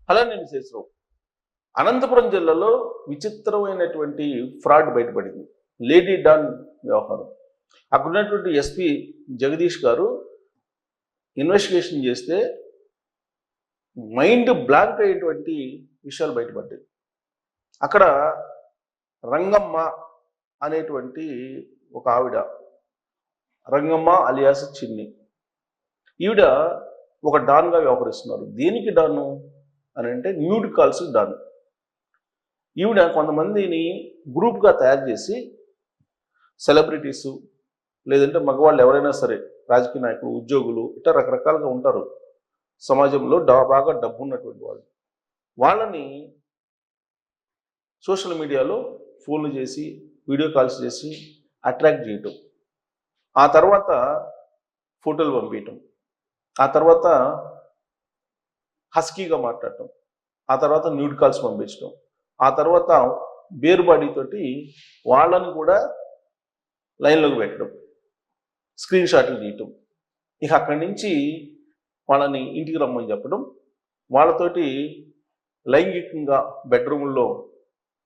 Hello నేను శేషరావు. అనంతపురం జిల్లాలో విచిత్రమైనటువంటి ఫ్రాడ్ బయటపడింది. లేడీ డాన్ వ్యవహారం. అక్కడ ఉన్నటువంటి ఎస్పీ జగదీష్ గారు ఇన్వెస్టిగేషన్ చేస్తే మైండ్ బ్లాంక్ అయ్యేటువంటి విషయాలు బయటపడ్డాయి. అక్కడ రంగమ్మ అనేటువంటి ఒక ఆవిడ, రంగమ్మ అలియాస్ చిన్ని, ఈవిడ ఒక డాన్గా వ్యవహరిస్తున్నారు. దేనికి డాను అని అంటే న్యూడ్ కాల్స్ డాన్. ఈవిడ కొంతమందిని గ్రూప్గా తయారు చేసి సెలబ్రిటీసు లేదంటే మగవాళ్ళు ఎవరైనా సరే, రాజకీయ నాయకులు, ఉద్యోగులు, ఇట్లా రకరకాలుగా ఉంటారు సమాజంలో బాగా డబ్బు ఉన్నటువంటి వాళ్ళు. వాళ్ళని సోషల్ మీడియాలో ఫోన్లు చేసి వీడియో కాల్స్ చేసి అట్రాక్ట్ చేయటం, ఆ తర్వాత ఫోటోలు పంపించటం, ఆ తర్వాత హస్కీగా మాట్లాడటం, ఆ తర్వాత న్యూడ్ కాల్స్ పంపించడం, ఆ తర్వాత బేర్ బాడీతోటి వాళ్ళని కూడా లైన్లోకి పెట్టడం, స్క్రీన్ షాట్లు తీయటం, ఇక అక్కడి నుంచి వాళ్ళని ఇంటికి రమ్మని చెప్పడం, వాళ్ళతోటి లైంగికంగా బెడ్రూమ్లో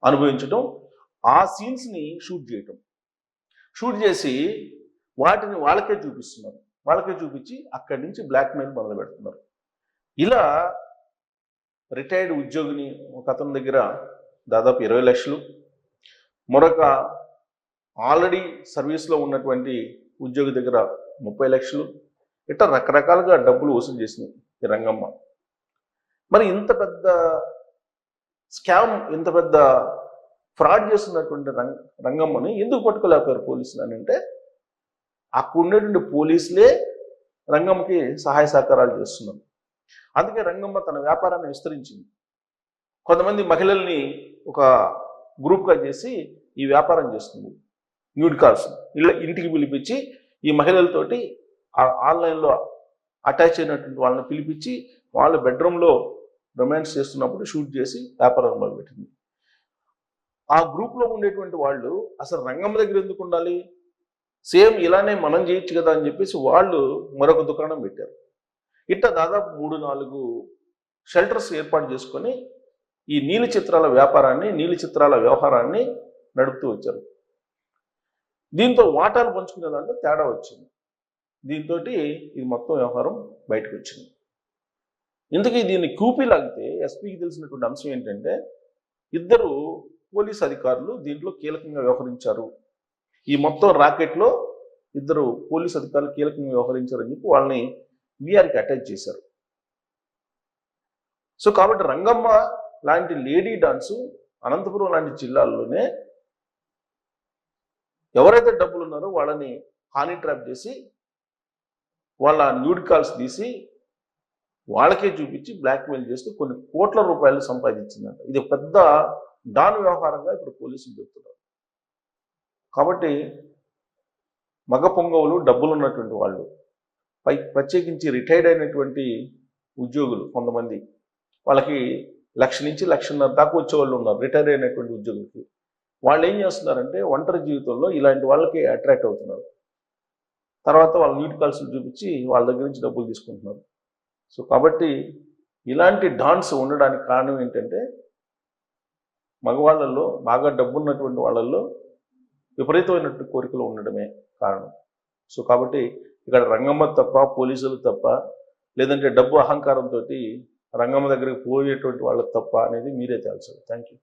అనుభవించడం, ఆ సీన్స్ని షూట్ చేయటం, షూట్ చేసి వాటిని వాళ్ళకే చూపిస్తున్నారు. వాళ్ళకే చూపించి అక్కడి నుంచి బ్లాక్మెయిల్ మొదలు పెడుతున్నారు. ఇలా రిటైర్డ్ ఉద్యోగిని ఒక అతని దగ్గర దాదాపు 20 లక్షలు, మరొక ఆల్రెడీ సర్వీస్లో ఉన్నటువంటి ఉద్యోగి దగ్గర 30 లక్షలు, ఇట్లా రకరకాలుగా డబ్బులు వసూలు చేసింది ఈ రంగమ్మ. మరి ఇంత పెద్ద స్కామ్, ఇంత పెద్ద ఫ్రాడ్ చేస్తున్నటువంటి రంగమ్మని ఎందుకు పట్టుకోలేకపోయారు పోలీసులు అని అంటే, అక్కడ ఉండేటువంటి పోలీసులే రంగమ్మకి సహాయ సహకారాలు చేస్తున్నారు. అందుకే రంగమ్మ తన వ్యాపారాన్ని విస్తరించింది. కొంతమంది మహిళల్ని ఒక గ్రూప్గా చేసి ఈ వ్యాపారం చేస్తుంది. న్యూడ్ కాల్స్ ఇంటికి పిలిపించి ఈ మహిళలతోటి ఆన్లైన్లో అటాచ్ అయినటువంటి వాళ్ళని పిలిపించి వాళ్ళ బెడ్రూమ్లో రొమాన్స్ చేస్తున్నప్పుడు షూట్ చేసి వ్యాపారం మొదలుపెట్టింది. ఆ గ్రూప్లో ఉండేటువంటి వాళ్ళు అసలు రంగమ్మ దగ్గర ఎందుకు ఉండాలి, సేమ్ ఇలానే మనం చేయొచ్చు కదా అని చెప్పేసి వాళ్ళు మరొక దుకాణం పెట్టారు. ఇట్లా దాదాపు 3-4 షెల్టర్స్ ఏర్పాటు చేసుకొని ఈ నీలి చిత్రాల వ్యాపారాన్ని, నీలి చిత్రాల వ్యవహారాన్ని నడుపుతూ వచ్చారు. దీంతో వాటాలు పంచుకునే దాంట్లో తేడా వచ్చింది. దీంతో ఇది మొత్తం వ్యవహారం బయటకు వచ్చింది. ఇందుకే దీన్ని కూపీ లాగితే ఎస్పీకి తెలిసినటువంటి అంశం ఏంటంటే, ఇద్దరు పోలీస్ అధికారులు దీంట్లో కీలకంగా వ్యవహరించారు. ఈ మొత్తం రాకెట్లో ఇద్దరు పోలీస్ అధికారులు కీలకంగా వ్యవహరించారని చెప్పి వాళ్ళని వీఆర్కి అటాచ్ చేశారు. సో కాబట్టి రంగమ్మ లాంటి లేడీ డాన్స్ అనంతపురం లాంటి జిల్లాల్లోనే ఎవరైతే డబ్బులు ఉన్నారో వాళ్ళని హానీ ట్రాప్ చేసి వాళ్ళ న్యూడ్ కాల్స్ తీసి వాళ్ళకే చూపించి బ్లాక్మెయిల్ చేస్తూ కొన్ని కోట్ల రూపాయలు సంపాదించిందంట. ఇది పెద్ద డాన్ వ్యవహారంగా ఇప్పుడు పోలీసులు చెప్తున్నారు. కాబట్టి మగ పొంగవులు, డబ్బులు ఉన్నటువంటి వాళ్ళు, ప్రత్యేకించి రిటైర్డ్ అయినటువంటి ఉద్యోగులు కొంతమంది, వాళ్ళకి 1,00,000 నుంచి 1,50,000 దాకా వచ్చేవాళ్ళు ఉన్నారు. రిటైర్ అయినటువంటి ఉద్యోగులకి వాళ్ళు ఏం చేస్తున్నారంటే ఒంటరి జీవితంలో ఇలాంటి వాళ్ళకి అట్రాక్ట్ అవుతున్నారు. తర్వాత వాళ్ళ న్యూడ్ కాల్స్ చూపించి వాళ్ళ దగ్గర నుంచి డబ్బులు తీసుకుంటున్నారు. సో కాబట్టి ఇలాంటి డాన్స్ ఉండడానికి కారణం ఏంటంటే, మగవాళ్ళల్లో బాగా డబ్బు ఉన్నటువంటి వాళ్ళల్లో విపరీతమైనటువంటి కోరికలు ఉండడమే కారణం. సో కాబట్టి ఇక్కడ రంగమ్మ తప్ప, పోలీసులు తప్ప, లేదంటే డబ్బు అహంకారంతో రంగమ్మ దగ్గరికి పోయేటువంటి వాళ్ళకి తప్ప అనేది మీరే తేల్చాలి. Thank you.